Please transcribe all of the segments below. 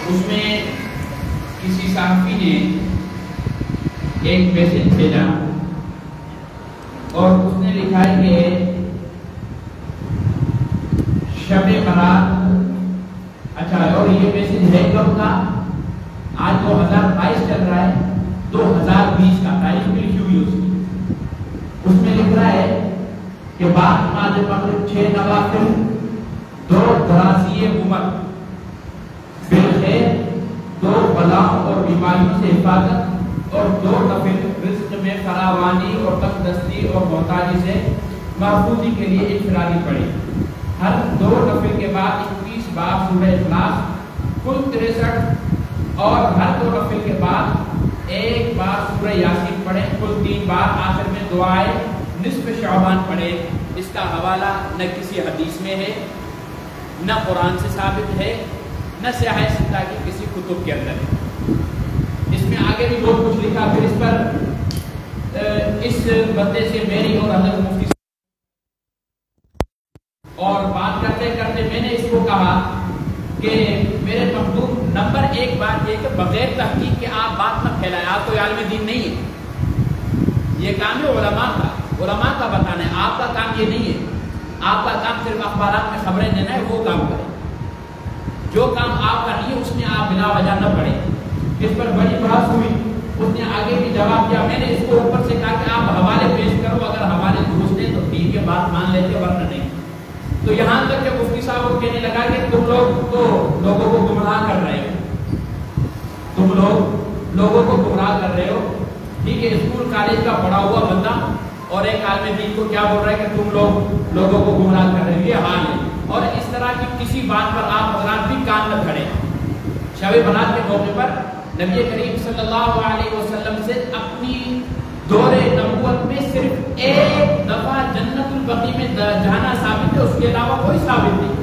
اس میں کسی صحافی نے ایک میسج بھیجا اور اس نے لکھا ہے کہ شب برات، اچھا اور یہ میسج ہے کب کا؟ آج 2022 چل رہا ہے، 2020 کا تاریخ بھی لکھی ہوئی اس میں لکھ رہا ہے کہ بعد نماز مغرب 6 نوافل، 2 دراسی عمر، بالخیر، 2 بلاؤں اور بیماریوں سے حفاظت اور 2 نفل رزق میں فراوانی اور تندرستی اور محتاجی سے محفوظی کے لیے انفرادی پڑھیں۔ ہر 2 نفل کے بعد 21 بار سورہ اخلاص، کل 63، اور ہر 2 نفل کے بعد 1 بار سورہ یاسین پڑھیں، کل 3 بار، آخر میں دعائے نصف شعبان پڑھیں۔ اس کا حوالہ نہ کسی حدیث میں ہے، نہ قرآن سے ثابت ہے، نہ سیاہ ستہ کی کسی کتب کے اندر ہے۔ اس میں آگے بھی بہت کچھ لکھا، پھر اس پر اس بندے سے میری اور حضرت مفتی اور بات کرتے کرتے میں نے اس کو کہا کہ میرے محبوب نمبر 1 بات یہ کہ بغیر تحقیق کے آپ بات نہ پھیلائیں، آپ کوئی عالم دین نہیں ہے، یہ کام ہے علماء کا بتانا ہے، آپ کا کام یہ نہیں ہے۔ آپ کا کام صرف اخبارات میں خبریں دینا ہے، وہ کام کریں۔ جو کام آپ کا نہیں ہے اس میں آپ بلا وجہ نہ پڑیں۔ اس پر بڑی بحث ہوئی، اس نے آگے بھی جواب دیا، میں نے اس کو اوپر سے کہا کہ آپ حوالے پیش کرو، اگر حوالے درست ہیں تو ٹھیک ہے، بات مان لیتے ورنہ نہیں۔ تو یہاں تک کہ مفتی صاحب کو کہنے لگا کہ تم لوگ تو لوگوں کو گمراہ کر رہے ہو، تم لوگوں کو گمراہ کر رہے ہو، ٹھیک ہے، اسکول کالج کا پڑھا ہوا بندہ اور ایک عالم دین کو کیا بول رہا ہے کہ تم لوگوں کو گمراہ کر رہے ہو، یہ حال ہے۔ اور اس طرح کی کسی بات پر آپ حضرات بھی کان نہ کھڑے۔ شب برات کے موقع پر نبی کریم صلی اللہ علیہ وسلم سے اپنی دور نبوت میں صرف 1 دفعہ جنت البقیع میں جانا ثابت ہے، اس کے علاوہ کوئی ثابت نہیں۔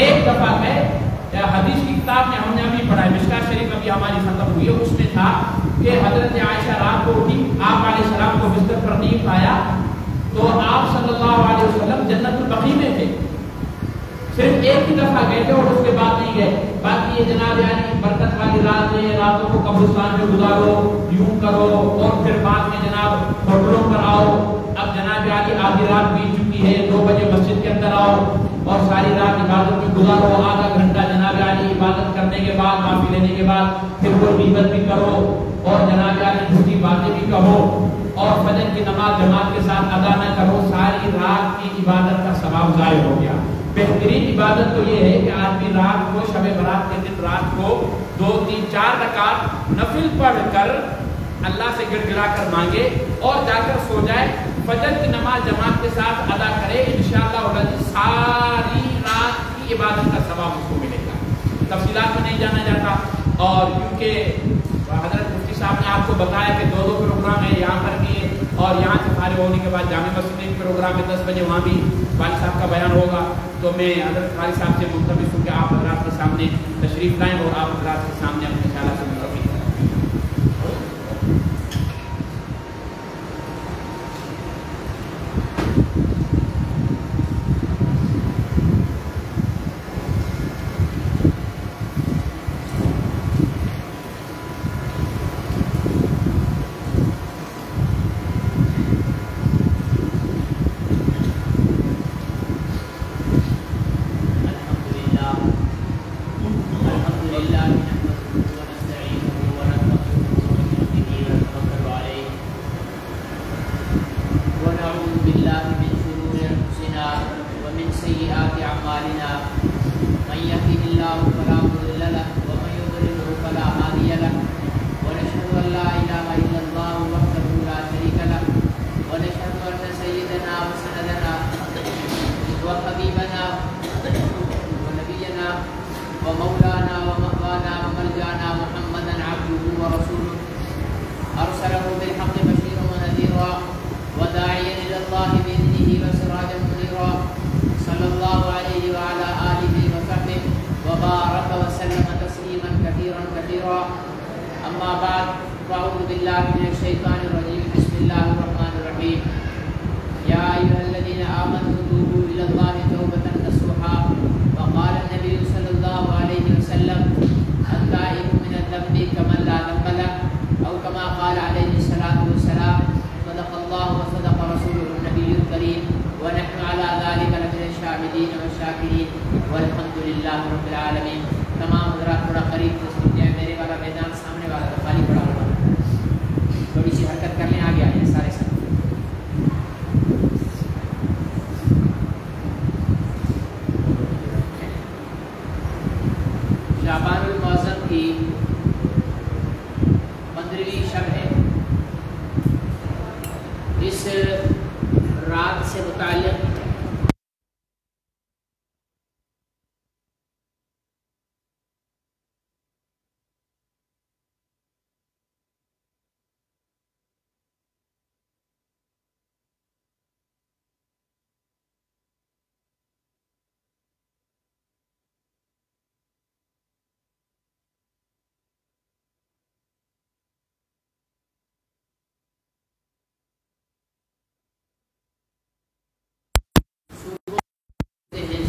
1 دفعہ گئے، حدیث کی کتاب میں ہم نے ابھی پڑھا ہے، مشکاۃ شریف ابھی ہماری ختم ہوئی ہے، اس میں تھا کہ حضرت عائشہ رات کو اٹھی، آپ علیہ السلام کو بستر پر نہیں پایا تو آپ صلی اللہ علیہ وسلم جنت البقیع میں تھے، صرف 1 ہی دفعہ گئے تھے اور اس کے بعد نہیں گئے۔ باقی یہ جناب یعنی برکت والی رات ہے، راتوں کو قبرستان میں گزارو، یوں کرو، اور پھر بعد میں جناب ہوٹلوں پر آؤ، اب جناب یعنی آدھی رات بیت چکی ہے، 2 بجے مسجد کے اندر آؤ اور ساری رات عبادت میں گزارو، آدھا گھنٹہ جناب یعنی عبادت کرنے کے بعد، معافی لینے کے بعد پھر وہ غیبت بھی کرو اور جناب یعنی جھوٹی باتیں بھی کہو اور فجر کی نماز جماعت کے ساتھ ادا نہ کرو، ساری رات کی عبادت کا ثواب ضائع ہو گیا۔ بہترین عبادت تو یہ ہے کہ آدمی رات کو شب برات کے دن رات کو 2 3 4 رکعت نفل پڑھ کر اللہ سے گڑ گڑا کر مانگے اور جا کر سو جائے، فجر کی نماز جماعت کے ساتھ ادا کرے، انشاءاللہ ساری رات کی عبادت کا ثواب اس کو ملے گا۔ تفصیلات میں نہیں جانا جاتا، اور کیونکہ حضرت مفتی صاحب نے آپ کو بتایا کہ 2 پروگرام ہیں یہاں پر بھی، اور یہاں سے فارغ ہونے کے بعد جامع مسجد میں پروگرام ہے 10 بجے، وہاں بھی والد صاحب کا بیان ہوگا، تو میں حضرت والد صاحب سے ملتمس ہوں کہ آپ حضرات کے سامنے تشریف لائیں اور آپ حضرات کے سامنے اپنے خیالات سے متفق ہیں۔ وقال النبي صلى الله عليه وسلم الحمدللہ رب العالمین. تمام حضرات تھوڑا قریب تشریف لے آئیں. میرے والا میدان سامنے والا تو خالی پڑا ہوا ہے. تھوڑی سی حرکت کر لیں, آگے آ جائیں سارے ساتھ. شعبان المعظم کی 15ویں شب ہے. اس رات سے متعلق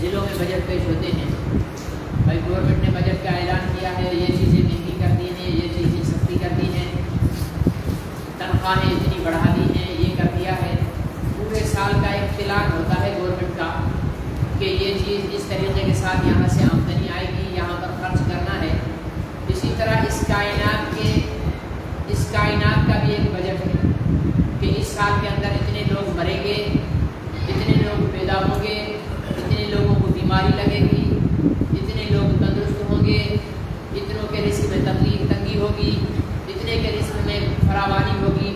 ضلعوں میں بجٹ پیش ہوتے ہیں. بھائی گورنمنٹ نے بجٹ کا اعلان کیا ہے, یہ چیزیں مہنگی کر دی ہیں, یہ چیزیں سستی کر دی ہیں, تنخواہیں اتنی بڑھا دی ہیں, یہ کر دیا ہے. پورے سال کا ایک پلان ہوتا ہے گورنمنٹ کا کہ یہ چیز اس طریقے کے ساتھ یہاں سے آمدنی آئے گی, یہاں پر خرچ کرنا ہے. اسی طرح اس کائنات کا بھی ایک بجٹ ہے کہ اس سال کے اندر اتنے لوگ مریں گے, اتنے لوگ پیدا ہوں گے, اتنے لوگوں کو بیماری لگے گی, اتنے لوگ تندرست ہوں گے, اتنوں کے رزق میں تنگی ہوگی, اتنے کے رزق میں فراوانی ہوگی.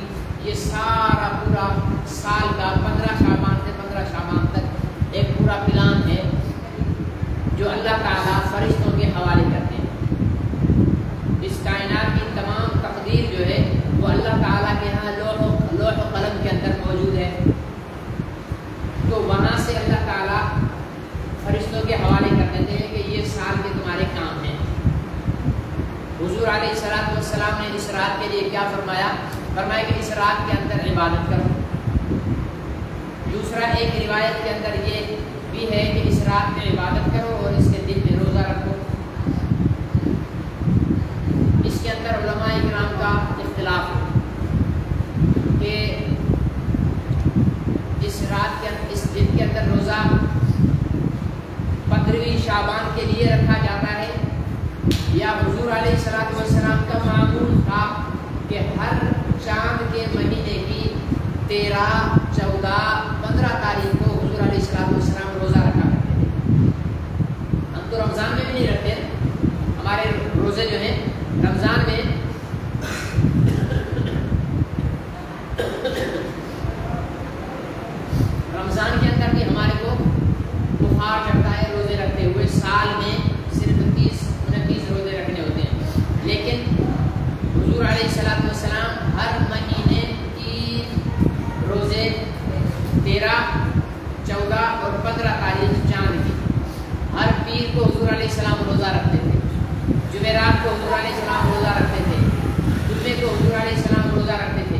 یہ سارا پورا سال کا 15 شعبان سے 15 شعبان تک ایک پورا پلان ہے جو اللہ تعالیٰ فرشتوں کے حوالے کرتے ہیں. اس کائنات کی تمام تقدیر جو ہے وہ اللہ تعالیٰ کے یہاں لوح و قلم کے اندر موجود ہے. تو وہاں سے اللہ تعالیٰ فرشتوں کے حوالے کر دیتے ہیں کہ یہ سال کے تمہارے کام ہیں. حضور علیہ الصلوۃ والسلام نے اس رات کے لیے کیا فرمایا کہ اس رات کے اندر عبادت کرو. دوسرا ایک روایت کے اندر یہ بھی ہے کہ اس رات میں عبادت کرو اور اس کے دن میں روزہ رکھو. اس کے اندر علماء کرام کا اختلاف ہے کہ اس رات کے اس دن کے اندر روزہ 15ویں شعبان کے لیے رکھا جاتا ہے یا حضور علیہ الصلوۃ والسلام کا معمول تھا کہ ہر چاند کے مہینے کی 13, 14, 15 تاریخ کو حضور علیہ الصلوۃ والسلام روزہ رکھا کرتے تھے. ہم تو رمضان میں بھی نہیں رکھتے, ہمارے روزے جو ہیں رمضان میں رمضان کے اندر بھی ہمارے کو بخار چڑھتا ہے روزے رکھتے ہوئے. سال میں صرف 30-29 روزے رکھنے ہوتے ہیں, لیکن حضور علیہ الصلوۃ والسلام ہر مہینے کی روزے 13, 14 اور 15 تاریخ چاند کی ہر پیر کو حضور علیہ السلام روزہ رکھتے تھے. جمعرات کو حضور علیہ السلام روزہ رکھتے تھے, جمعے کو حضور علیہ السلام روزہ رکھتے تھے.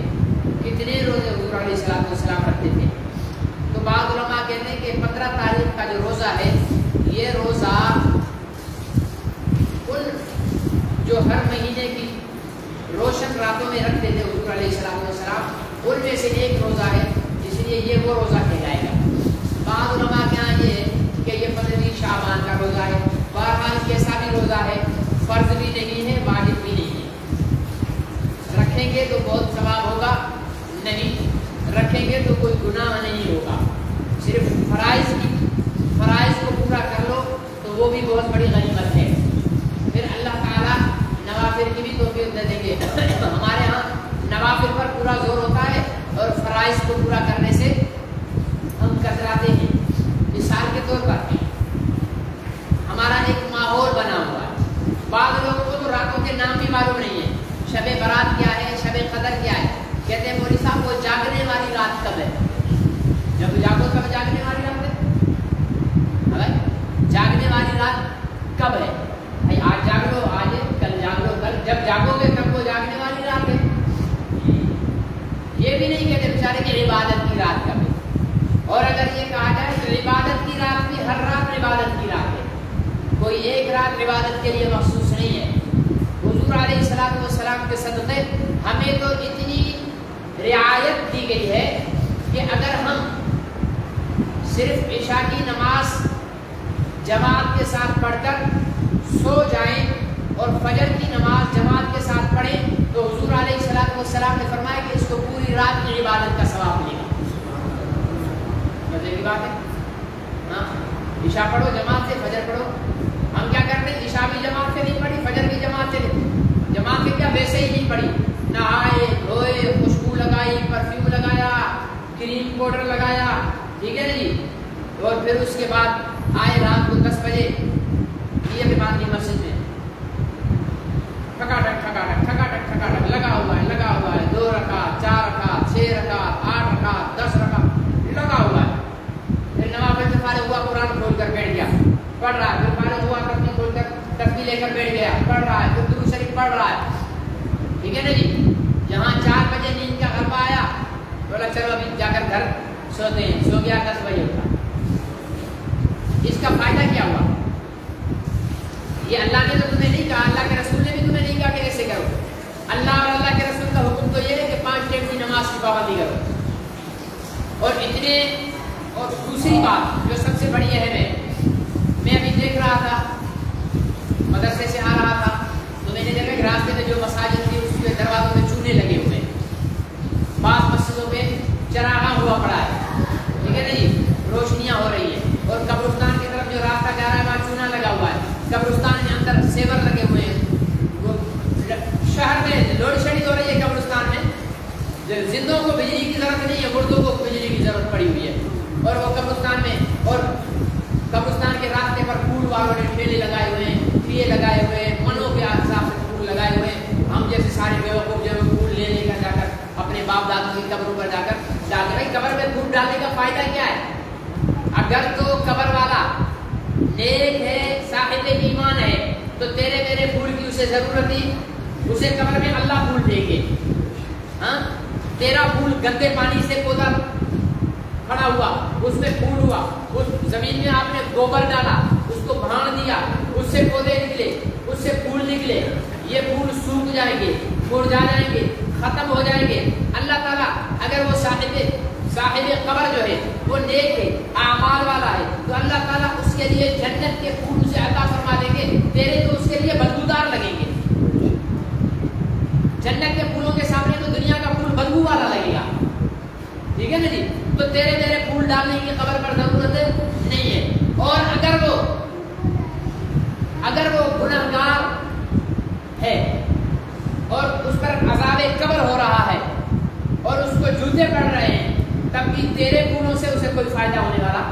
کتنے روزے حضور علیہ الصلوۃ والسلام رکھتے تھے؟ تو بعض علماء کہتے ہیں کہ 15 تاریخ کا جو روزہ ہے یہ روزہ ان جو ہر مہینے کی روشن راتوں میں رکھتے تھے حضور علیہ الصلوۃ والسلام ان میں سے ایک روزہ ہے, اس لیے یہ وہ روزہ کہلائے گا. بعض علماء کے یہاں یہ ہے کہ یہ 15ویں شعبان کا روزہ ہے. بہرحال کیسا بھی روزہ ہے, فرض بھی نہیں ہے, واجب بھی نہیں ہے. رکھیں گے تو بہت ثواب ہوگا, نہیں رکھیں گے تو کوئی گناہ نہیں ہوگا. صرف فرائض کو پورا کر لو تو وہ بھی بہت بڑی غنیمت ہے. پھر اللہ تعالیٰ نوافل کی بھی توفیق دے دیں گے. ہمارے ہاں نوافل پر پورا زور ہوتا ہے اور فرائض کو پورا کرنے سے ہم کتراتے ہیں. مثال کے طور پر ہمارا ایک ماحول بنا ہوا ہے. بعض لوگوں کو تو راتوں کے نام بھی معلوم نہیں ہے. شب برات کیا ہے, شب قدر کیا ہے. کہتے ہیں مولوی صاحب وہ جاگنے والی رات کب ہے؟ جب جاگو تب جاگنے والی رات ہے. جاگنے والی رات کب ہے؟ بھائی آج جاگ لو, آج کل جاگ لو, کل جب جاگو گے تب وہ جاگنے والی رات ہے. یہ بھی نہیں کہتے بیچارے کہ عبادت کی رات کب ہے. اور اگر یہ کہا جائے تو عبادت کی رات بھی ہر رات عبادت کی رات ہے, کوئی ایک رات عبادت کے لیے مخصوص نہیں ہے. حضور علیہ الصلوۃ والسلام کے صدقے ہمیں تو اتنی رعایت دی گئی ہے کہ اگر ہم صرف عشاء کی نماز جماعت کے ساتھ پڑھ کر سو جائیں اور فجر کی نماز جماعت کے ساتھ پڑھیں تو حضور علیہ الصلوۃ والسلام نے فرمایا کہ اس کو پوری رات کی عبادت کا ثواب ملے گا. مزے کی بات ہے. ہاں عشاء پڑھو جماعت سے, فجر پڑھو. ہم کیا کرتے ہیں, عشاء بھی جماعت سے نہیں پڑھی, فجر بھی جماعت سے نہیں, جماعت سے کیا ویسے ہی نہیں پڑھی, نہائے دھوئے, خوشبو لگائی, پرفیوم لگایا, کریم پاؤڈر لگایا, ٹھیک ہے نا جی, اور پھر اس کے بعد آئے رات کو 10 بجے یہ بھی بات نہیں مسجد میں ٹھکاٹک لگا ہوا ہے 2 رکعت 4 رکعت 6 رکعت 8 رکعت 10 رکعت لگا ہوا ہے. پھر نماز سے فارغ ہوا, قرآن کھول کر بیٹھ گیا, پڑھ رہا ہے. پھر فارغ ہوا, تسبیح کھول کر تسبیح لے کر بیٹھ گیا, پڑھ رہا ہے. پھر درود شریف پڑھ رہا ہے, ٹھیک ہے نا جی. جہاں 4 بجے نیند کا غلبہ آیا, بولا چلو ابھی جا کر گھر سوتے ہیں, سو گیا 10 بجے اٹھا. اس کا فائدہ کیا ہوا؟ یہ اللہ نے تو تمہیں نہیں کہا, اللہ کے رسول نے بھی تمہیں نہیں کہا کہ ایسے کرو. اللہ اور اللہ کے رسول کا حکم تو یہ ہے کہ 5 ٹائم کی نماز کی پابندی کرو. اور دوسری بات جو سب سے بڑی اہم ہے, میں ابھی دیکھ رہا تھا, مدرسے سے آ رہا تھا تو میں نے دیکھا کہ راستے میں جو مساجد تھی اس کے دروازوں میں چونے لگے ہوئے ہیں. بعض مسجدوں پہ چراغاں ہوا پڑا ہے, ٹھیک ہے نا جی, روشنیاں ہو رہی ہیں. اور قبرستان کی طرف جو راستہ جا رہا ہے وہاں چونا لگا ہوا ہے. قبرستان میں اندر سیور لگے ہوئے ہیں. شہر میں لوڈ شیڈنگ ہو رہی ہے قبرستان میں. زندوں کو بجلی کی ضرورت نہیں ہے, مردوں کو بجلی کی ضرورت پڑی ہوئی ہے. اور وہ قبرستان میں, اور قبرستان کے راستے پر پھول والوں نے ٹھیلے لگائے ہوئے ہیں, دیے لگائے ہوئے ہیں, منوں کے حساب سے پھول لگائے ہوئے ہیں. ہم جیسے سارے بیوقوف جو پھول لے لے کر جا کر اپنے باپ دادوں کی قبروں پر جا کر ڈالتے. بھائی قبر میں پھول ڈالنے کا فائدہ کیا ہے؟ اگر تو قبر والا نیک ہے, صاحب ایمان ہے, تو تیرے میرے پھول کی اسے ضرورت ہی, اسے قبر میں اللہ پھول دے گے. ہاں تیرا پھول گندے پانی سے پودا کھڑا ہوا, اس میں پھول ہوا, اس زمین میں آپ نے گوبر ڈالا, اس کو بھاڑ دیا, اس سے پودے نکلے, اس سے پھول نکلے. یہ پھول سوکھ جائیں گے, مرجھا جائیں گے, ختم ہو جائیں گے. اللہ تعالیٰ اگر وہ صاحب قبر جو ہے وہ نیک ہے, اعمال والا ہے, تو اللہ تعالیٰ اس کے لیے جنت کے پھول سے عطا فرما دیں گے. تیرے تو اس کے لیے بدبودار لگیں گے. جنت کے پھولوں کے سامنے تو دنیا کا پھول بدبو والا لگے گا, ٹھیک ہے نا جی. تو تیرے میرے پھول ڈالنے کی قبر پر ضرورت نہیں ہے. اور اگر وہ گنہگار ہے اور اس پر عذاب قبر ہو رہا ہے اور اس کو جوتے پڑ رہے ہیں, تب بھی تیرے پھولوں سے اسے کوئی فائدہ ہونے والا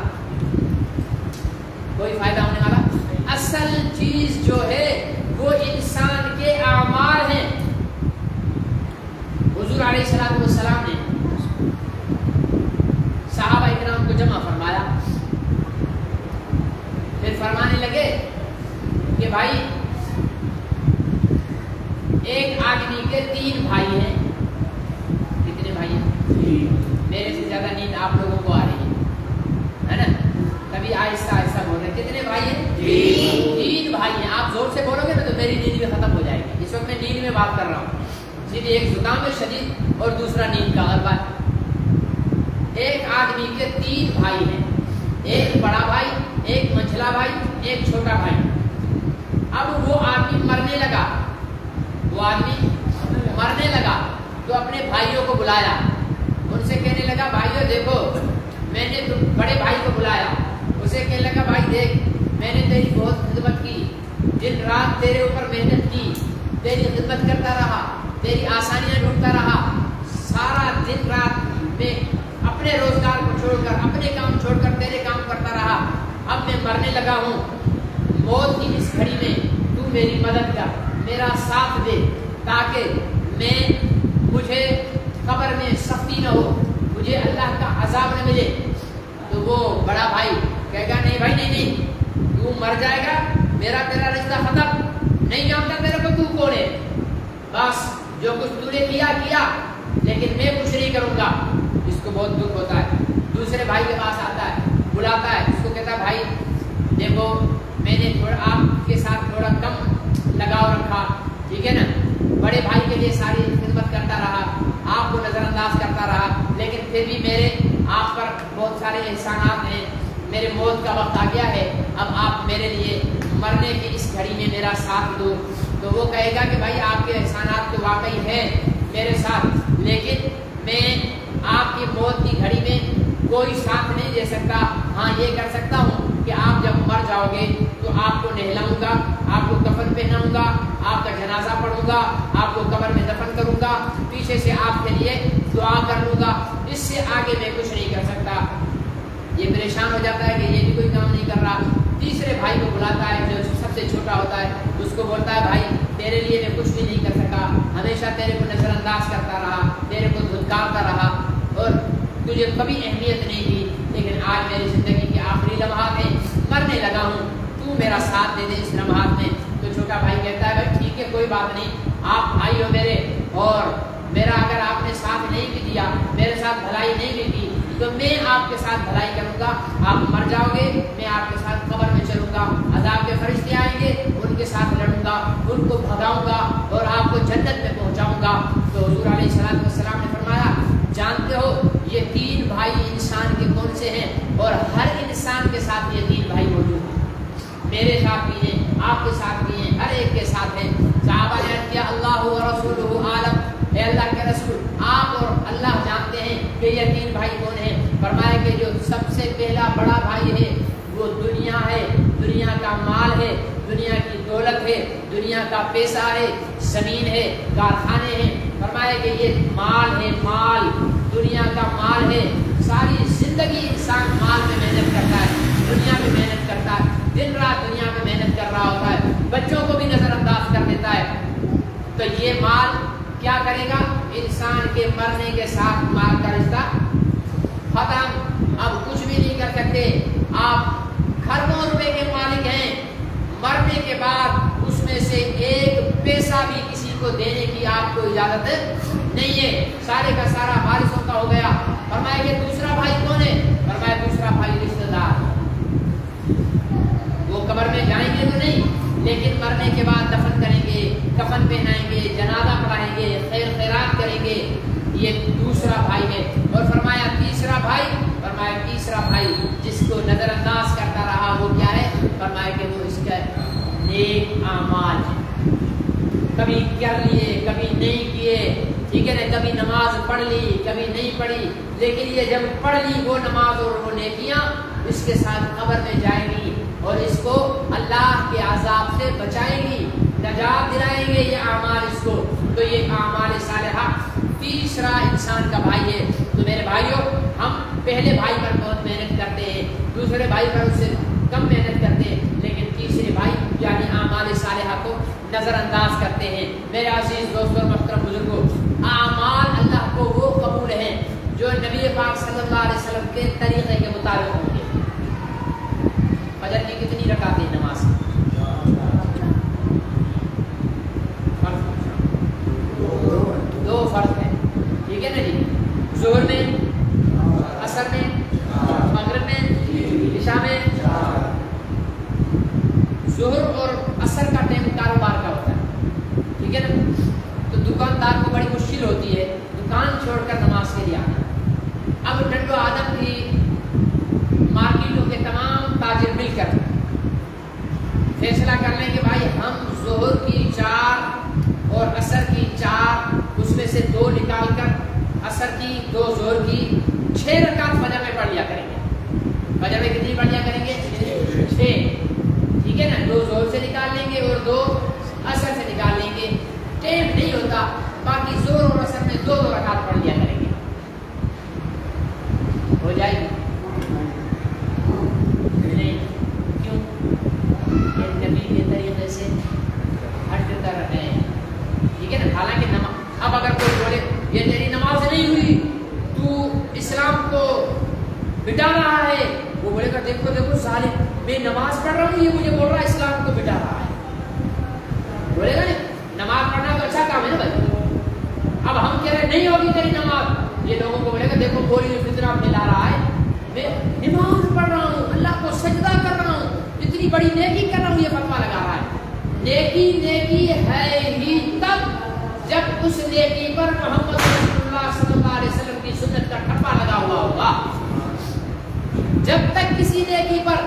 اصل چیز جو ہے وہ انسان کے اعمال ہیں. حضور علیہ الصلوۃ والسلام نے صحابہ اکرام کو جمع فرمایا, پھر فرمانے لگے کہ بھائی ایک آدمی کے 3 بھائی ہیں. کتنے بھائی ہیں؟ میرے سے زیادہ نیند آپ لوگوں کو آ رہی ہے نا, کبھی آہستہ آہستہ بول رہے. کتنے بھائی ہیں؟ 3 بھائی ہیں. آپ زور سے بولو گے نا تو میری نیند بھی ختم ہو جائے گی. اس وقت میں نیند میں بات کر رہا ہوں. سیدھی ایک زکام ہے شدید اور دوسرا نیند کا غلبہ ہے. ایک آدمی کے 3 بھائی ہیں, ایک بڑا بھائی, ایک منجھلا بھائی, ایک چھوٹا بھائی. اب وہ آدمی مرنے لگا تو اپنے بھائیوں کو بلایا, ان سے کہنے لگا بھائیو دیکھو میں نے بڑے بھائی کو بلایا, اسے کہنے لگا بھائی دیکھ میں نے تیری بہت خدمت کی, دن رات تیرے اوپر محنت کی, تیری خدمت کرتا رہا, تیری آسانیاں ڈھونڈتا رہا, سارا دن رات میں اپنے روزگار کو چھوڑ کر, اپنے کام چھوڑ کر تیرے کام کرتا رہا. اب میں مرنے لگا ہوں, موت کی اس گھڑی میں تو میری مدد کر, میرا ساتھ دے, تاکہ مجھے قبر میں سختی نہ ہو, مجھے اللہ کا عذاب نہ ملے. تو وہ بڑا بھائی کہے گا نہیں بھائی نہیں, تو مر جائے گا, میرا تیرا رشتہ ختم, نہیں جانتا تیرے کو تو کون ہے, بس جو کچھ تو نے کیا لیکن میں کچھ نہیں کروں گا. اس کو بہت دکھ ہوتا ہے. دوسرے بھائی کے پاس آتا ہے, بلاتا ہے, اس کو کہتا ہے بھائی دیکھو میں نے آپ کے ساتھ تھوڑا کم لگاؤ رکھا, ٹھیک ہے نا, بڑے بھائی کے لیے ساری خدمت کرتا رہا, آپ کو نظر انداز کرتا رہا, لیکن پھر بھی میرے آپ پر بہت سارے احسانات ہیں, میرے موت کا وقت آ گیا ہے, اب آپ میرے لیے مرنے کی اس گھڑی میں میرا ساتھ دو. تو وہ کہے گا کہ بھائی آپ کے احسانات تو واقعی ہیں میرے ساتھ، لیکن میں آپ کی موت کی گھڑی میں کوئی ساتھ نہیں دے سکتا. ہاں یہ کر سکتا ہوں کہ آپ جب مر جاؤ گے تو آپ کو نہلاؤں گا، آپ کو کفن پہناؤں گا، آپ کا جنازہ پڑھوں گا، آپ کو قبر میں دفن کروں گا، پیچھے سے آپ کے لیے دعا کر لوں گا. اس سے آگے میں کچھ نہیں کر سکتا. یہ پریشان ہو جاتا ہے کہ یہ بھی کوئی کام نہیں کر رہا. تیسرے بھائی کو بلاتا ہے جو سب سے چھوٹا ہوتا ہے، اس کو بولتا ہے بھائی تیرے لیے میں کچھ بھی نہیں کر سکا، ہمیشہ تیرے کو نظر انداز کرتا رہا، تیرے کو دھتکارتا رہا اور تجھے کبھی اہمیت نہیں دی، لیکن آج میری زندگی کے آخری لمحات ہیں، مرنے لگا ہوں، تو میرا ساتھ دے دے اس لمحات میں. تو چھوٹا بھائی کہتا ہے بھائی ٹھیک ہے کوئی بات نہیں، آپ بھائی ہو میرے، اور میرا اگر آپ نے ساتھ نہیں بھی دیا، میرے ساتھ بھلائی نہیں بھی کی، تو میں آپ کے ساتھ بھلائی کروں گا. آپ مر جاؤ گے میں آپ کے ساتھ قبر میں چلوں گا، عذاب کے فرشتے آئیں گے ان کے ساتھ لڑوں گا، ان کو بھگاؤں گا اور آپ کو جنت میں پہنچاؤں گا. تو حضور علیہ السلام نے فرمایا جانتے ہو یہ تین بھائی انسان کے کون سے ہیں؟ اور ہر انسان کے ساتھ یہ تین بھائی موجود ہیں، میرے ساتھ بھی ہیں، آپ کے ساتھ بھی ہیں، ہر ایک کے ساتھ ہیں. صحابہ نے عرض کیا اللہ و رسولہ عالم، اے اللہ کے رسول آپ اور اللہ جانتے ہیں کہ یہ تین بھائی کون ہیں. فرمایا کہ جو سب سے پہلا بڑا بھائی ہے وہ دنیا ہے، دنیا کا مال ہے، دنیا کی دولت ہے، دنیا کا پیسہ ہے، زمین ہے، کارخانے ہیں. فرمایا کہ یہ مال ہے، مال دنیا کا مال ہے. ساری زندگی انسان مال میں محنت کرتا ہے، دنیا میں محنت کرتا ہے، دن رات دنیا میں محنت کر رہا ہوتا ہے، بچوں کو بھی نظر انداز کر دیتا ہے. تو یہ مال کیا کرے گا؟ انسان کے مرنے کے ساتھ مال کا رشتہ ختم، اب کچھ بھی نہیں کر سکتے. آپ کھربوں روپے کے مالک ہیں، مرنے کے بعد اس میں سے ایک پیسہ بھی کسی کو دینے کی آپ کو اجازت نہیں ہے، سارے کا سارا وارثوں کا ہو گیا. فرمایا کہ دوسرا بھائی کون ہے؟ فرمایا دوسرا بھائی رشتہ دار. وہ قبر میں جائیں گے تو نہیں، لیکن مرنے کے بعد دفن کریں گے، کفن پہنائیں گے، جنازہ پڑھائیں گے، خیر خیرات کریں گے. یہ دوسرا بھائی ہے. اور فرمایا تیسرا بھائی، فرمایا تیسرا بھائی جس کو نظر انداز کرتا رہا وہ کیا ہے؟ فرمایا کہ وہ اس کا نیک اعمال ہے، کبھی کر لیے کبھی نہیں کیے، ٹھیک ہے نا، کبھی نماز پڑھ لی کبھی نہیں پڑھی، لیکن یہ جب پڑھ لی وہ نماز اور وہ نیکیاں اس کے ساتھ قبر میں جائیں گی اور اس کو اللہ کے عذاب سے بچائیں گی، نجات دلائیں گے یہ اعمال اس کو. تو یہ اعمال صالحہ تیسرا انسان کا بھائی ہے. تو میرے بھائیوں ہم پہلے بھائی پر بہت محنت کرتے ہیں، دوسرے بھائی پر اس سے کم محنت کرتے ہیں، لیکن تیسرے بھائی یعنی اعمال صالحہ کو نظر انداز کرتے ہیں. میرے عزیز دوستوں محترم بزرگوں، اعمال اللہ کو وہ قبول ہیں جو نبی پاک صلی اللہ علیہ وسلم کے طریقے کے مطابق ہوں گے. فجر کی کتنی رکعتیں ہیں نماز؟ دو فرض ہیں، ٹھیک ہے نا جی. ظہر میں، عصر میں، مغرب میں، عشاء میں. ظہر اور عصر کا ٹائم کاروبار کا ہوتا ہے، ٹھیک ہے نا. تو دکاندار کو بڑی مشکل ہوتی ہے دکان چھوڑ کر نماز کے لیے آنا. اب ڈنڈو آدم کی مارکیٹوں کے تمام تاجر مل کر فیصلہ کر لیں کہ بھائی ہم ظہر کی 4 اور عصر کی 4 اس میں سے 2 نکال کر عصر کی 2 ظہر کی 6 رکعت فجر میں پڑھ لیا کریں گے. فجر میں کتنی پڑھ لیا کریں گے؟ 6، ٹھیک ہے نا. 2 ظہر سے نکال لیں گے اور 2 عصر سے نکال لیں گے. ٹائم نہیں ہوتا، باقی ظہر اور عصر میں 2 رکعت پڑھ لیا کریں گے، ہو جائے گی. کیوں؟ نبی کے طریقے سے ہٹ کر رہے ہیں، ٹھیک ہے نا. حالانکہ اب اگر کوئی بولے یہ تیری نماز نہیں ہوئی، تو اسلام کو بٹا رہا ہے، وہ بولے گا دیکھو دیکھو ظالم، میں نماز پڑھ رہا ہوں یہ مجھے بول رہا ہے اسلام کو بٹا رہا ہے. بولے گا نہیں، نماز پڑھنا تو اچھا کام ہے نا بھائی. اب ہم کہہ رہے نہیں ہوگی تیری نماز، یہ لوگوں کو بولے گا دیکھو بولی فطرہ ملا رہا ہے، میں نماز پڑھ رہا ہوں، اللہ کو سجدہ کر رہا ہوں، اتنی بڑی نیکی کر رہا ہوں، یہ فتویٰ لگا رہا ہے. نیکی ہے ہی تب جب اس نیکی پر محمد رسول اللہ صلی اللہ علیہ وسلم کی سنت کا ٹھپا لگا ہوا ہوگا. جب تک کسی نیکی پر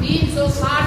360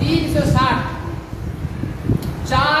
360। 4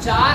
4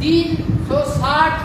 360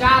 4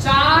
4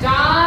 4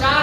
4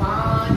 5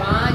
5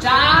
4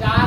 4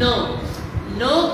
9, 9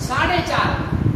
4.5।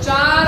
4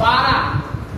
12।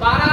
12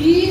3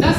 10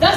10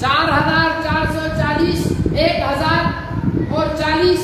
4440 1040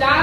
4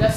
10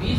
20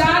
4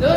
2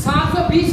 720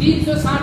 360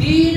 3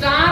4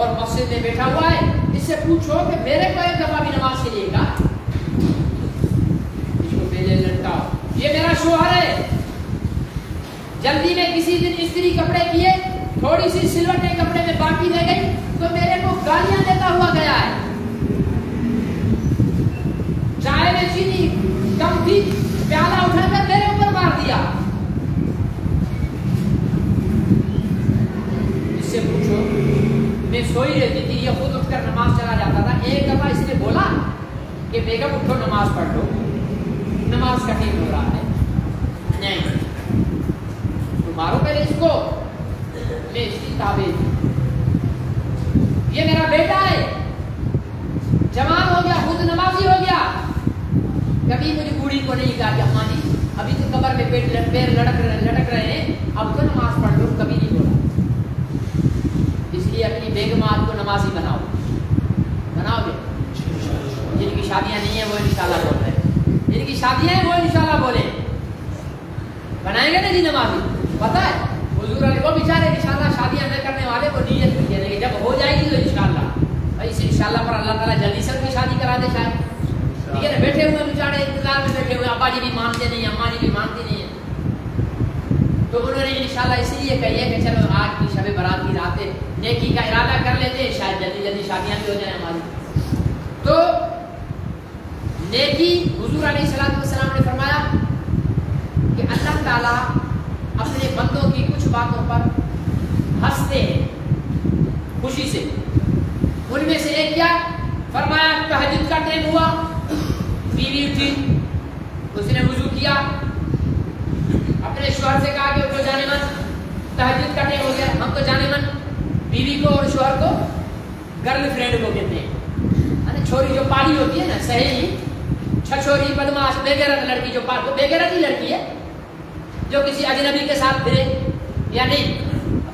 اور مسجد میں بیٹھا ہوا ہے، اس سے پوچھو کہ میرے کو ایک دفعہ بھی نماز کے لیے گا، اس کو پہلے لٹکاؤ، یہ میرا شوہر ہے، جلدی میں کسی دن استری کپڑے کیے، تھوڑی سی سلوٹیں کپڑے میں باقی رہ گئی تو میرے کو گالیاں دیتا ہوا گیا ہے، چائے میں چینی کم تھی، پیالہ اٹھا کر میرے اوپر مار دیا۔ اس سے پوچھو، میں سوئی رہتی تھی، یہ خود اٹھ کر نماز چلا جاتا تھا، ایک دفعہ اس نے بولا کہ بیگم اٹھو نماز پڑھ لو، نماز کا ٹائم ہو رہا ہے، نہیں تمہارو پہلے اس کو، میں اس کی تابع تھی، یہ میرا بیٹا ہے، جوان ہو گیا، خود نمازی ہو گیا، کبھی مجھے بوڑھی کو نہیں کہا کہ اماں جی ابھی تو قبر میں پیر لٹک رہے ہیں، اب تو نماز پڑھ لو، کبھی نہیں بولا۔ اس لیے اپنی بیگمات کو نمازی بناؤ گے، جن کی شادیاں نہیں ہیں وہ انشاءاللہ بول رہے ہیں، جن کی شادیاں ہیں وہ انشاءاللہ بولیں، بنائیں گے نا جی نمازی، پتہ ہے حضور علیہ وہ بیچارے انشاءاللہ شادیاں نہ کرنے والے کو نیت کی ہے، لیکن جب ہو جائے گی تو انشاءاللہ بھائی اس انشاءاللہ پر اللہ تعالیٰ جلدی سے ان کی شادی کرا دے شاید، ٹھیک ہے نا، بیٹھے ہوئے بیچارے انتظار میں بیٹھے ہوئے، ابا جی بھی مانتے نہیں، اماں جی بھی مانتی نہیں ہے، تو انہوں نے انشاءاللہ اس لیے کہی ہے کہ چلو آج کی شب برات کی رات ہے، نیکی کا ارادہ کر لیتے ہیں، شاید جلدی جلدی شادیاں بھی ہو جائیں ہماری۔ تو نیکی حضور علیہ السلام نے فرمایا کہ اللہ تعالیٰ اپنے بندوں کی کچھ باتوں پر ہنستے ہیں خوشی سے، ان میں سے ایک کیا فرمایا، تہجد کا ٹائم ہوا، بیوی اٹھی، اس نے وضو کیا، اپنے شوہر سے کہا کہ اٹھو جانے من، تہجد کا ٹائم ہو گیا، ہم تو جانے من، بیوی کو اور شوہر کو گرل فرینڈ کو کہتے ہیں، چھوری جو پالی ہوتی ہے نا، سہیلی، چھچوری، بدماش، بے غیرت لڑکی، جو بے غیرت ہی لڑکی ہے جو کسی اجنبی کے ساتھ پھرے یا نہیں،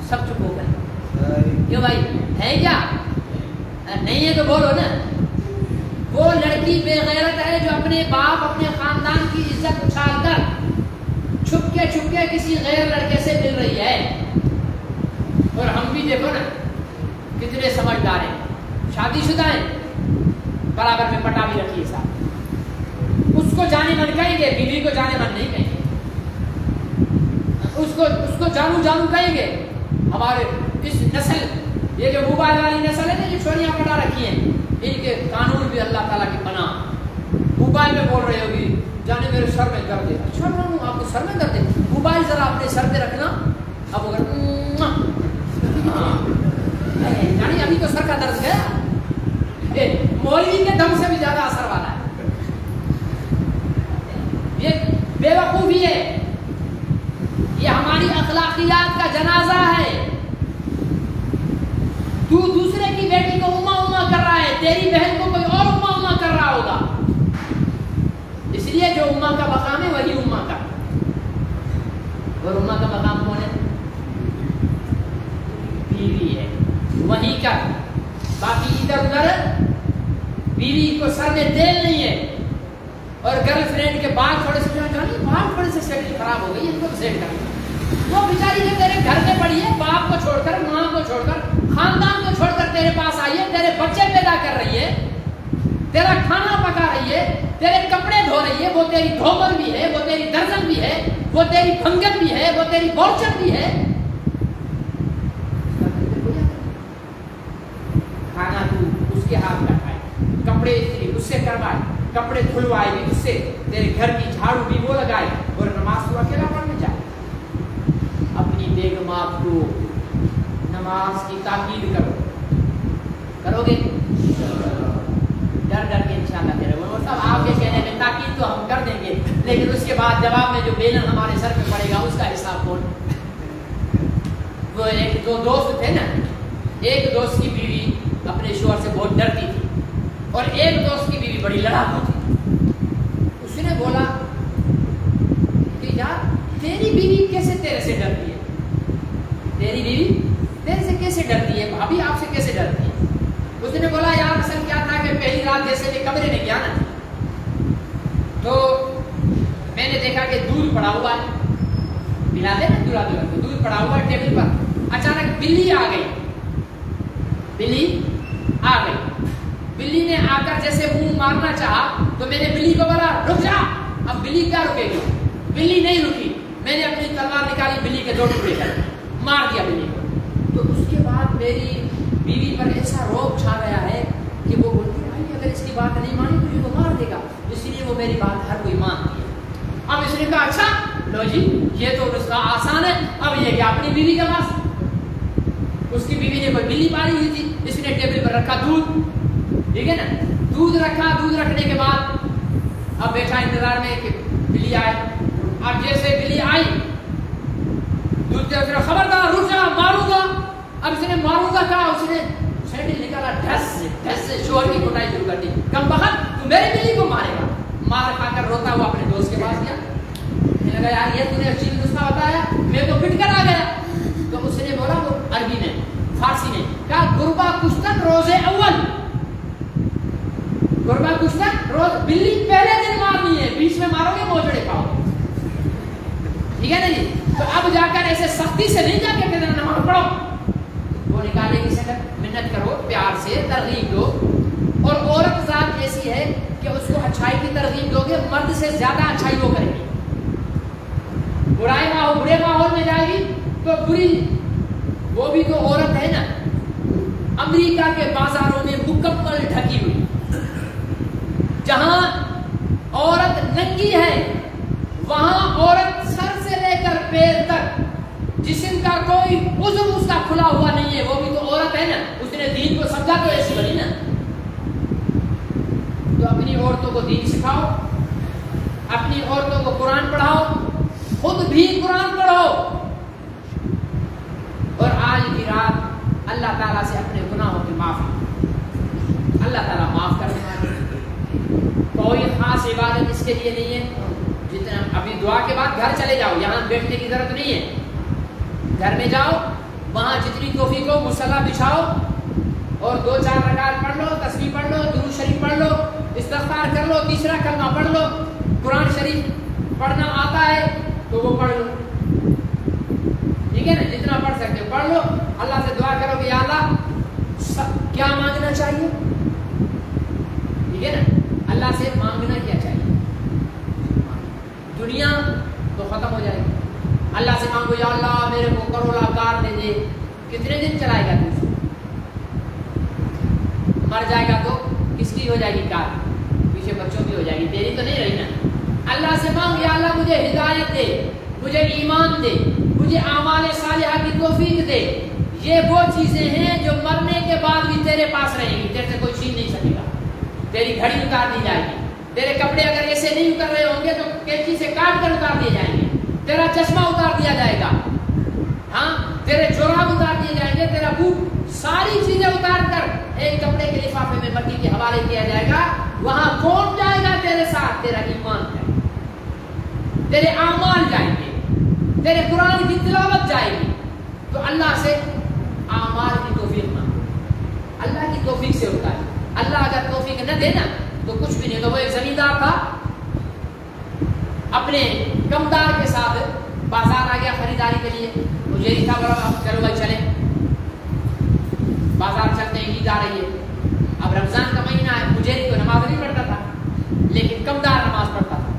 سب چپ ہو گئے، کیوں بھائی ہے کیا؟ نہیں ہے تو بولو نا۔ وہ لڑکی بے غیرت ہے جو اپنے باپ اپنے خاندان کی عزت اچھال کر چھپ کے کسی غیر لڑکے سے مل رہی ہے، اور ہم بھی دیکھو نا کتنے سمجھدار ہیں، شادی شدہ ہیں، برابر میں پٹا بھی رکھی ہے صاحب، اس کو جانے من کہیں گے، بیوی کو جانے من نہیں کہیں گے، اس کو جانو کہیں گے۔ ہمارے اس نسل، یہ جو موبائل والی نسل ہے نا، جو چھوڑیاں پٹا رکھی ہیں، ان کے قانون بھی اللہ تعالیٰ کی پناہ، موبائل میں بول رہے ہوگی جانے میرے سر میں درد ہے، اچھا مانوں آپ کو سر میں درد ہے، موبائل ذرا اپنے سر پہ رکھنا، اب اگر یعنی ابھی تو سر کا درد گیا، مولوی کے دم سے بھی زیادہ اثر والا ہے، یہ بے وقوفی ہے، یہ ہماری اخلاقیات کا جنازہ ہے۔ تو دوسرے کی بیٹی کو اما کر رہا ہے، تیری بہن کو کوئی اور اما کر رہا ہوگا، اس لیے جو اما کا مقام ہے وہی اما کا، اور اما کا مقام کون ہے؟ بیوی ہے، وہی کا، باقی ادھر ادھر بیوی کو سر میں تیل نہیں ہے، اور گرل فرینڈ کے بال تھوڑے سے شکل خراب ہو گئی، ان کو سیٹ کرنا، وہ بیچاری جو تیرے گھر میں پڑی ہے، باپ کو چھوڑ کر، ماں کو چھوڑ کر، خاندان کو چھوڑ کر تیرے پاس آئی ہے، تیرے بچے پیدا کر رہی ہے، تیرا کھانا پکا رہی ہے، تیرے کپڑے دھو رہی ہے، وہ تیری دھوبل بھی ہے، وہ تیری درزن بھی ہے، وہ تیری بھنگن بھی ہے، وہ تیری بورچن بھی ہے، کھانا تو اس کے ہاتھ کا کھائے، کپڑے اس سے کروائے، کپڑے دھلوائے بھی اس سے، تیرے گھر کی جھاڑو بھی وہ لگائے، اور نماز تو اکیلا پڑھنے جائے۔ اپنی بیگمات کو نماز کی تاکید کرو گے، ڈر کے انشاءاللہ کرو گے، وہ سب آپ کے کہنے میں تاکید تو ہم کر دیں گے، لیکن اس کے بعد جواب میں جو بیلن ہمارے سر پہ پڑے گا اس کا حساب کون؟ وہ ایک دو دوست تھے نا، ایک دوست کی بیوی اپنے شوہر سے بہت ڈرتی تھی، اور ایک دوست کی بیوی بڑی لڑاکو تھی، اس نے بولا کہ یار تیری بیوی کیسے تیرے سے ڈرتی ہے، تیری بیوی تیرے سے کیسے ڈرتی ہے، بھابھی آپ سے کیسے ڈرتی ہے؟ اس نے بولا یار اصل کیا تھا کہ پہلی رات جیسے میں کمرے میں گیا نا، تو میں نے دیکھا کہ دودھ پڑا ہوا ہے، پلا دے نا دودھ پڑا ہوا ہے ٹیبل پر، اچانک بلی آ گئی، بلی آ گئی. بلی نے آ کر جیسے منہ مارنا چاہا تو میں نے بلی کو بولا رک جا. اب بلی کیا رکے گی؟ بلی نہیں رکی. میں نے اپنی تلوار نکالی, بلی کے 2 ٹکڑے کر مار دیا بلی کو. تو اس کے بعد میری بیوی پر ایسا روب چھا گیا ہے کہ وہ بولتی ہے اگر اس کی بات نہیں مانی تو یہ تو مار دے گا, اس لیے وہ میری بات ہر کوئی مانتی ہے. اب اس نے کہا اچھا لو جی یہ تو نسخہ آسان ہے, اب یہ گیا اپنی بیوی کے پاس. اس کی بیوی نے کوئی بلی پالی ہوئی تھی, اس نے ٹیبل پر رکھا دودھ, ٹھیک ہے نا, دودھ رکھا. دودھ رکھنے کے بعد اب بیٹھا انتظار میں کہ بلی آئے. اب جیسے بلی آئی دودھ دے خبردار رک جا ماروں گا. اب اس نے ماروں گا کہا, اس نے سینڈل نکالا, ڈھس ڈھس شور کی کٹائی شروع کر دی. کم بخت تو میری بلی کو مارے گا. مار کھا کر روتا ہوا اپنے دوست کے پاس گیا. کہنے لگا یار یہ تو نے اچھی نسخہ بتایا, میں تو پٹ کر آ گیا. تو اس نے بولا, وہ عربی میں فارسی میں کہا گربا کشتن روز اول. گربا کشتن روز, بلی پہلے دن مارنی ہے, بیچ میں مارو گے موجڑے پاؤ, ٹھیک ہے نا جی. تو اب جا کر ایسے سختی سے نہیں جا کے کہتے نماز پڑھو. وہ نکالے کی شکل, منت کرو, پیار سے ترغیب دو. اور عورت ذات ایسی ہے کہ اس کو اچھائی کی ترغیب دو گے, مرد سے زیادہ اچھائی وہ کرے گی. برے ماحول میں جائے گی تو بری, وہ بھی تو عورت ہے نا. امریکہ کے بازاروں میں مکمل ڈھکی ہوئی, جہاں عورت ننگی ہے وہاں عورت سر سے لے کر پیر تک جسم کا کوئی عضو اس کا کھلا ہوا نہیں ہے, وہ بھی تو عورت ہے نا. اس نے دین کو سمجھا تو ایسی بنی نا. تو اپنی عورتوں کو دین سکھاؤ, اپنی عورتوں کو قرآن پڑھاؤ, خود بھی قرآن پڑھو. اور آج کی رات اللہ تعالیٰ سے اپنے گناہوں کی معافی, اللہ تعالیٰ معاف کرنے والا. کوئی خاص عبادت اس کے لیے نہیں ہے. جتنا ابھی دعا کے بعد گھر چلے جاؤ, یہاں بیٹھنے کی ضرورت نہیں ہے. گھر میں جاؤ, وہاں جتنی توفیق ہو مصلی بچھاؤ اور 2-4 رکعت پڑھ لو, تسبیح پڑھ لو, درود شریف پڑھ لو, استغفار کر لو, تیسرا کلمہ پڑھ لو. قرآن شریف پڑھنا آتا ہے تو وہ پڑھ لو, ٹھیک ہے نا. جتنا پڑھ سکتے ہو پڑھ لو. اللہ سے دعا کرو کہ یا اللہ کیا مانگنا چاہیے, ٹھیک ہے نا. اللہ سے مانگنا کیا چاہیے, دنیا تو ختم ہو جائے گی. اللہ سے مانگو یا اللہ میرے کو کروڑا کار دے دے. کتنے دن چلائے گا تو, مر جائے گا تو کس کی ہو جائے گی کار, پیچھے بچوں کی ہو جائے گی, تیری تو نہیں رہی نا. اللہ سے مانگ یا اللہ مجھے ہدایت دے, مجھے ایمان دے, مجھے اعمال صالحہ کی توفیق دے. یہ وہ چیزیں ہیں جو مرنے کے بعد بھی تیرے پاس رہیں گی, تیرے سے کوئی چھین نہیں سکے گا. تیری گھڑی اتار دی جائے گی, تیرے کپڑے اگر ایسے نہیں اتر رہے ہوں گے تو کینچی سے کاٹ کر اتار دیے جائیں گے. تیرا چشمہ اتار دیا جائے گا, ہاں تیرے جوراب اتار دیے جائیں گے, تیرا بوٹ, ساری چیزیں اتار کر ایک کپڑے کے لفافے میں مٹی کے حوالے کیا جائے گا. وہاں کون جائے گا تیرے ساتھ؟ تیرا ایمان جائے گا, تیرے اعمال جائیں گے, تیرے قرآن کی تلاوت جائے گی. تو اللہ سے اعمال کی توفیق مانگو, اللہ کی توفیق سے ہوتا ہے. اللہ اگر توفیق نہ دینا تو کچھ بھی نہیں. تو وہ ایک زمیندار تھا, اپنے کمدار کے ساتھ بازار آ گیا خریداری کے لیے. مجھے تھا بڑا, چلو بھائی چلیں بازار چلتے ہیں, عید آ رہی ہے. اب رمضان کا مہینہ ہے, مجھے تو نماز نہیں پڑھتا تھا لیکن کمدار نماز پڑھتا تھا.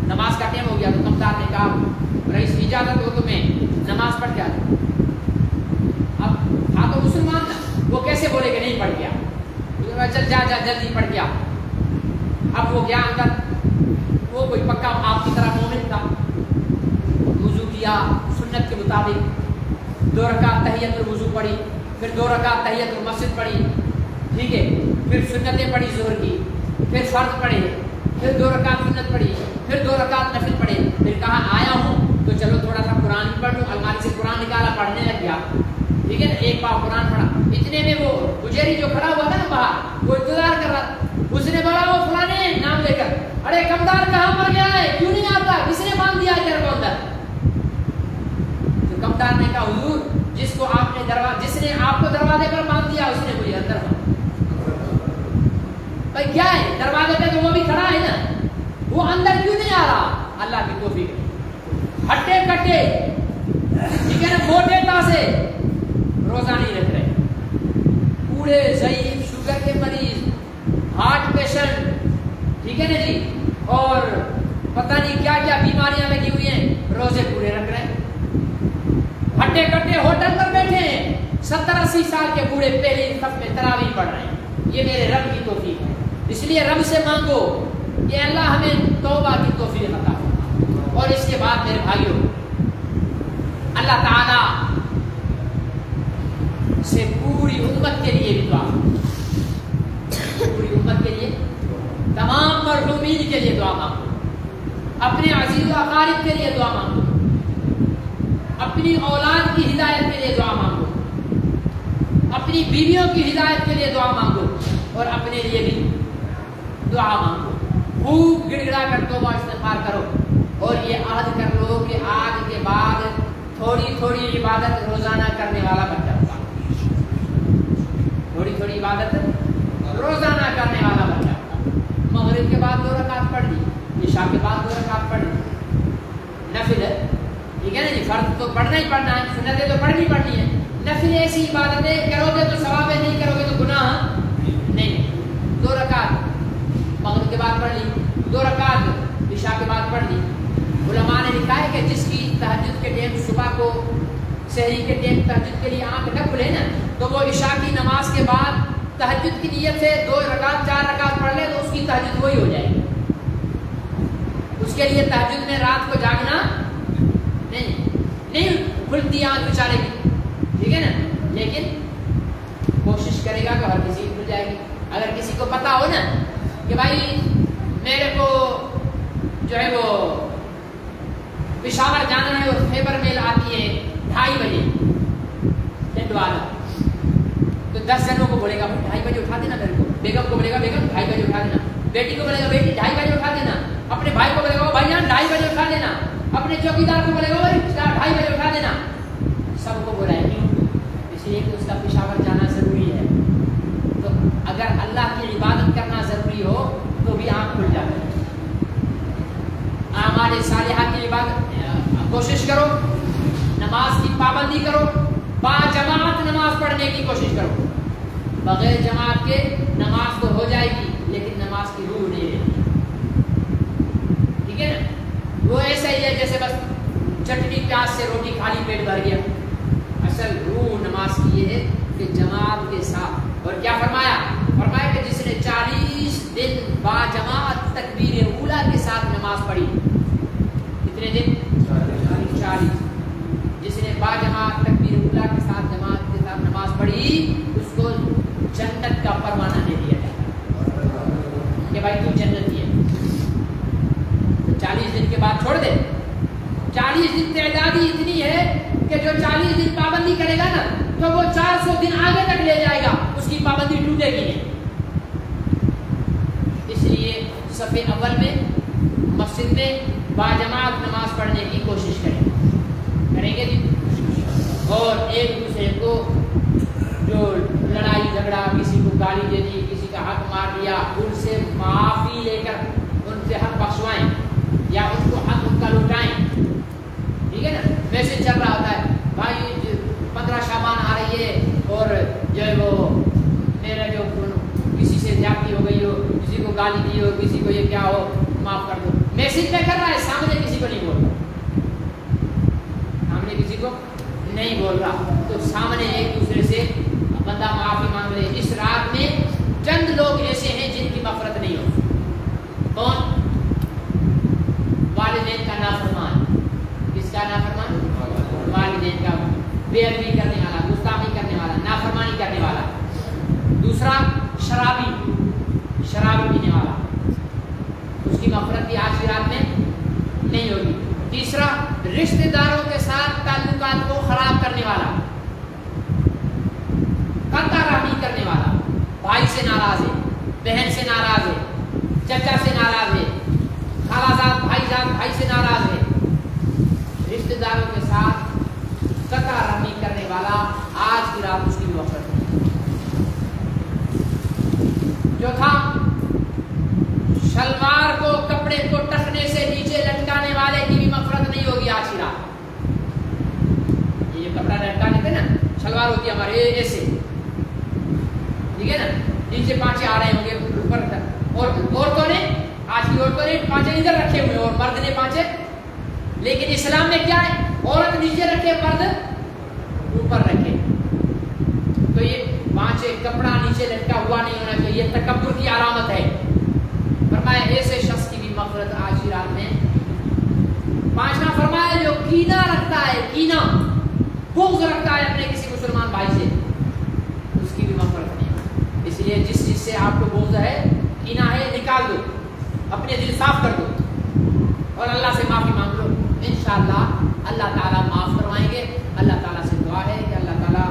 نماز کا ٹائم ہو گیا تو کمدار نے کہا رئیس اجازت ہو تو میں نماز پڑھ کے آ جاؤں. اب تھا تو مسلمان نا, وہ کیسے بولے کہ نہیں پڑھ گیا, چل جا جا جلدی پڑھ گیا. اب وہ گیا اندر, وہ کوئی پکا آپ کی طرح مومن تھا. وضو کیا سنت کے مطابق, 2 رکعت تحیت الوضو پڑھی, پھر 2 رکعت تحیت المسجد پڑھی, ٹھیک ہے, پھر سنتیں پڑھی ظہر کی, پھر فرض پڑھے, پھر 2 رکعت سنت پڑھی, پھر 2 رکعت نفل پڑھے. پھر کہا آیا ہوں تو چلو تھوڑا سا قرآن پڑھ لوں. الماری سے قرآن نکالا, پڑھنے لگ گیا, ٹھیک ہے نا. ایک پاؤ قرآن پڑھا. اتنے میں وہ گجیری جو کھڑا ہوا تھا نا باہر, وہ انتظار کر رہا. اس نے بولا وہ فلانے نام لے کر, ارے کمدار کہاں مر گیا ہے, کیوں نہیں آتا, کس نے باندھ دیا تیرے کو اندر؟ تو کمدار نے کہا حضور جس نے آپ کو دروازے پر باندھ دیا اس نے مجھے اندر باندھ. بھائی کیا ہے, دروازے پہ تو وہ بھی کھڑا ہے نا, وہ اندر کیوں نہیں آ رہا؟ اللہ کی توفیق. ہٹے کٹے, ٹھیک ہے نا, موٹے تاسے روزہ نہیں رکھ رہے, ٹھیک ہے نا جی، اور پتہ نہیں کیا کیا بیماریاں لگی ہوئی ہیں، روزے پورے رکھ رہے ہیں، ہٹے کٹے ہوٹل پر بیٹھے ہیں، 70-80 سال کے بوڑھے پہلے صف میں تراویح پڑھ رہے ہیں. یہ میرے رب کی توفیق ہے. اس لیے رب سے مانگو کہ اللہ ہمیں توبہ کی توفیق عطا فرما. اور اس کے بعد میرے بھائیوں، اللہ تعالی سے پوری امت کے لیے بھی دعا، پوری امت کے لیے، تمام مرحومین کے لیے دعا مانگو، اپنے عزیز و اقارب کے لیے دعا مانگو، اپنی اولاد کی ہدایت کے لیے دعا مانگو، اپنی بیویوں کی ہدایت کے لیے دعا مانگو، اور اپنے لیے بھی دعا مانگو. خوب گڑ گڑا کر توبہ استغفار کرو، اور یہ عہد کر لو کہ آج کے بعد تھوڑی تھوڑی عبادت روزانہ کرنے والا بن جاؤں گا. تھوڑی تھوڑی عبادت روزانہ کرنے والا بن جاؤں گا. مغرب کے بعد 2 رکعت پڑھ لی، عشاء کے بعد 2 رکعت پڑھ لی، نفل ہے، ٹھیک ہے نا جی، فرض تو پڑھنا ہی پڑھنا ہے، سنتیں تو پڑھنی پڑھنی ہے. نفل ایسی عبادتیں کرو گے تو ثواب ہے، نہیں کرو گے تو گناہ نہیں. 2 رکعت مغرب کے بعد پڑھ لی، 2 رکعت عشاء کے بعد پڑھ لی. علماء نے لکھا ہے کہ جس کی تہجد کے ٹائم صبح کو سحری کے ٹائم تہجد کے لیے آنکھ نہ کھلے نا، تو وہ عشاء کی نماز کے بعد تہجد کی نیت سے 2 رکعت 4 رکعت پڑھ لے تو اس کی تہجد وہی ہو جائے گی. اس کے لیے تہجد میں رات کو جاگنا نہیں کھلتی آنکھ بیچارے کی، ٹھیک ہے نا، لیکن کوشش کرے گا کہ ہر کسی کی کھل جائے گی. اگر کسی کو پتا ہو نا کہ بھائی میرے کو جو ہے وہ پشاور جانا ہے اور خیبر میل آتی ہے 2:30 بجے ٹنڈوالا، تو 10 جنوں کو بولے گا 2:30 بجے اٹھا دینا میرے کو، بیگم کو بولے گا بیگم 2:30 بجے اٹھا دینا، بیٹی کو بولے گا بیٹی 2:30 بجے اٹھا دینا، اپنے بھائی کو بولے گا بھائی جان 2:30 بجے اٹھا دینا، اپنے چوکیدار کو بولے گا 2:30 بجے اٹھا دینا. سب کو بولا ہے، کیوں؟ اس لیے کہ اس کا پشاور جانا ضروری ہے. تو اگر اللہ کی عبادت کرنا ضروری ہو تو بھی آنکھ کھل جاتی ہے. اعمال صالحہ کی عبادت کوشش کرو، نماز کی پابندی کرو، باجماعت نماز پڑھنے کی کوشش کرو. بغیر جماعت کے نماز تو ہو جائے گی لیکن نماز کی روح نہیں رہے گی، ٹھیک ہے نا. وہ ایسا ہی ہے جیسے بس چٹنی پیاز سے روٹی کھالی پیٹ بھر گیا. اصل روح نماز کی یہ ہے کہ جماعت کے ساتھ. اور کیا فرمایا کہ جس نے 40 دن باجماعت تکبیر اولا کے ساتھ نماز پڑھی، کتنے دن؟ 40. جس نے باجماعت تکبیر اولا کے ساتھ جماعت کے ساتھ نماز پڑھی اس کو جنت کا پروانہ دے دیا جاتا کہ بھائی تو جنتی ہے. 40 دن کے بعد چھوڑ دے. 40 دن تعدادی اتنی ہے کہ جو 40 دن پابندی کرے گا نا تو وہ 400 دن آگے تک لے جائے گا، اس کی پابندی ٹوٹے گی نہیں. اس لیے صف اول میں مسجد میں باجماعت نماز پڑھنے کی کوشش کریں گے جی. اور ایک دوسرے کو جو لڑائی جھگڑا، کسی کو گالی دے دی، کسی کا حق مار دیا، ان سے معافی لے کر ان سے حق بخشوائیں یا ان کو حق ان کا لوٹائیں، ٹھیک ہے نا. میسج چل رہا ہوتا ہے بھائی 15 شعبان آ رہی ہے اور جو ہے وہ میرا جو کسی سے زیادتی ہو گئی ہو، کسی کو گالی دی ہو، کسی کو یہ کیا ہو، معاف کر دو. میسج میں کر رہا ہے، سامنے کسی کو نہیں بول رہا، سامنے کسی کو نہیں بول رہا. تو سامنے ایک دوسرے سے بندہ معافی مانگ لے. اس رات میں چند لوگ ایسے ہیں جن کی مغفرت نہیں ہو. کون؟ والدین کا نافرمان. کس کا نافرمان؟ والدین کا. بے ادبی کرنے والا، گستاخی کرنے والا، نافرمانی کرنے والا. دوسرا شرابی پینے والا، اس کی مغفرت بھی آج کی رات میں نہیں ہوگی. تیسرا رشتہ داروں کے ساتھ تعلقات کو خراب کرنے والا، قطع رحمی کرنے والا. بھائی سے ناراض ہے، بہن سے ناراض ہے، چچا سے ناراض ہے، خالہ زاد بھائی سے ناراض ہے. رشتہ داروں کے ساتھ قطع رحمی کرنے والا آج کی رات اس کی بھی مغفرت ہے. چوتھا شلوار کو کپڑے کو ٹخنے سے نیچے لٹکانے والے کی بھی مغفرت نہیں ہوگی آج کی رات. یہ کپڑا لٹکانے پہ نا شلوار ہوتی ہے ہمارے ایسے، ٹھیک ہے نا، نیچے پانچے آ رہے ہوں گے اوپر تک. اور عورتوں نے کی عورتوں نے 5 ادھر رکھے ہوئے اور مرد نے 5, لیکن اسلام میں کیا ہے, عورت نیچے رکھے مرد اوپر رکھے. تو یہ 5 کپڑا نیچے لٹکا ہوا نہیں ہونا چاہیے, یہ تکبر کی علامت ہے. فرمایا ایسے شخص کی بھی مغفرت آج کی رات میں. 5واں فرمایا جو کینہ رکھتا ہے, کینہ بغض رکھتا ہے اپنے کسی مسلمان بھائی سے, اس کی بھی مغفرت نہیں. اس لیے جس چیز سے آپ کو بغض ہے, کینہ ہے, نکال دو, اپنے دل صاف کر دو اور اللہ سے معافی مانگ لو. انشاءاللہ اللہ تعالیٰ معاف کروائیں گے. اللہ تعالیٰ سے دعا ہے کہ اللہ تعالیٰ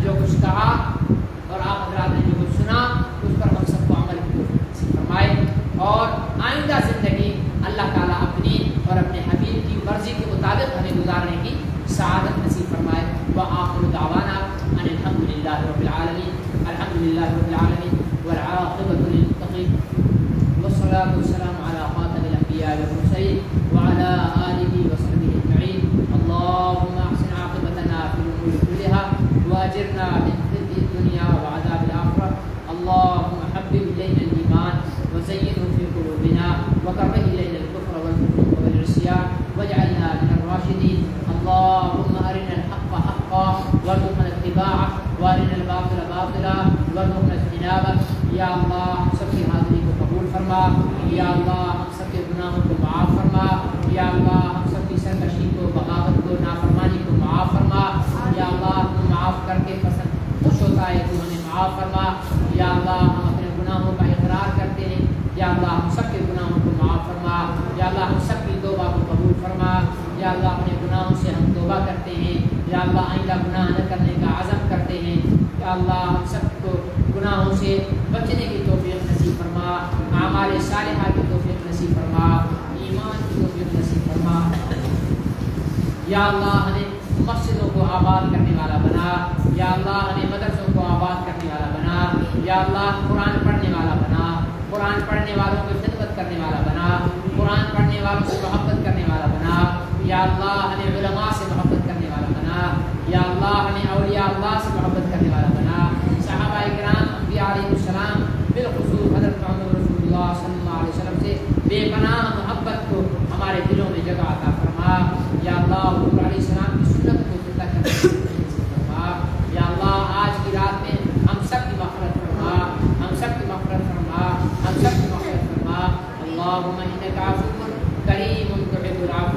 جو کچھ کہا اور آپ حضرات نے جو کچھ سنا اس پر ہم سب کو عمل کی توفیق فرمائے, اور آئندہ زندگی اللہ تعالیٰ اپنی اور اپنے حبیب کی مرضی کے مطابق ہمیں گزارنے کی سعادت نصیب فرمائے. وآخر دعوانا ان الحمد للہ رب العالمین. الحمد للہ رب العالمین والعاقبۃ للمتقین والصلاة والسلام على خاتم الانبیاء والمرسلین وعلى آلہ وصحبہ اجمعین. اللهم احسن عاقبتنا في الامور كلها واجرنا من خزي الدنيا وعذاب الاخرة. اللهم حبب الينا الايمان وزينه في قلوبنا وكره الينا الكفر والفسوق والعصيان واجعلنا من الراشدين. اللهم ارنا الحق حقا وارزقنا اتباعه وارنا الباطل باطلا وارزقنا اجتنابه. یا اللہ ہم سب کی حاضری کو قبول فرما. یا اللہ ہم سب کے گناہوں کو معاف فرما. یا اللہ ہم سب کی سرکشی کو, بغاوت کو, نافرمانی کو معاف فرما. یا اللہ تو معاف کر کے پسند خوش ہوتا ہے, تو ہمیں معاف فرما. یا اللہ ہم اپنے گناہوں کا اقرار کرتے ہیں. یا اللہ ہم سب کے گناہوں کو معاف فرما. یا اللہ ہم سب کی توبہ کو قبول فرما. یا اللہ اپنے گناہوں سے ہم توبہ کرتے ہیں. یا اللہ آئندہ گناہ نہ کرنے کا عزم کرتے ہیں. یا اللہ ہم سب کو گناہوں سے بچنے کی توفیق نصیب فرما. اعمال صالحہ کی توفیق نصیب فرما. ایمان کی توفیق نصیب فرما. یا اللہ ہمیں مسجدوں کو آباد کرنے والا بنا. یا اللہ ہمیں مدرسوں کو آباد کرنے والا بنا. یا اللہ قرآن پڑھنے والا بنا. قرآن پڑھنے والوں کی خدمت کرنے والا بنا. قرآن پڑھنے والوں سے محبت کرنے والا بنا. یا اللہ ہمیں علماء سے محبت کرنے والا بنا. یا اللہ ہمیں اولیاء اللہ سے محبت کرنے والا بنا. صحابہ کرام, انبیاء علیہ السلام, بالخصوص حضرت محمد رسول اللہ صلی اللہ علیہ وسلم سے بے پناہ محبت کو ہمارے دلوں میں جگہ عطا فرما. یا اللہ حضور علیہ السلام کی سنت کو زندہ کرنے کی توفیق فرما. یا اللہ آج کی رات میں ہم سب کی مغفرت فرما. ہم سب کی مغفرت فرما. ہم سب کی مغفرت فرما. اللہم انک عفو کریم تحب العفو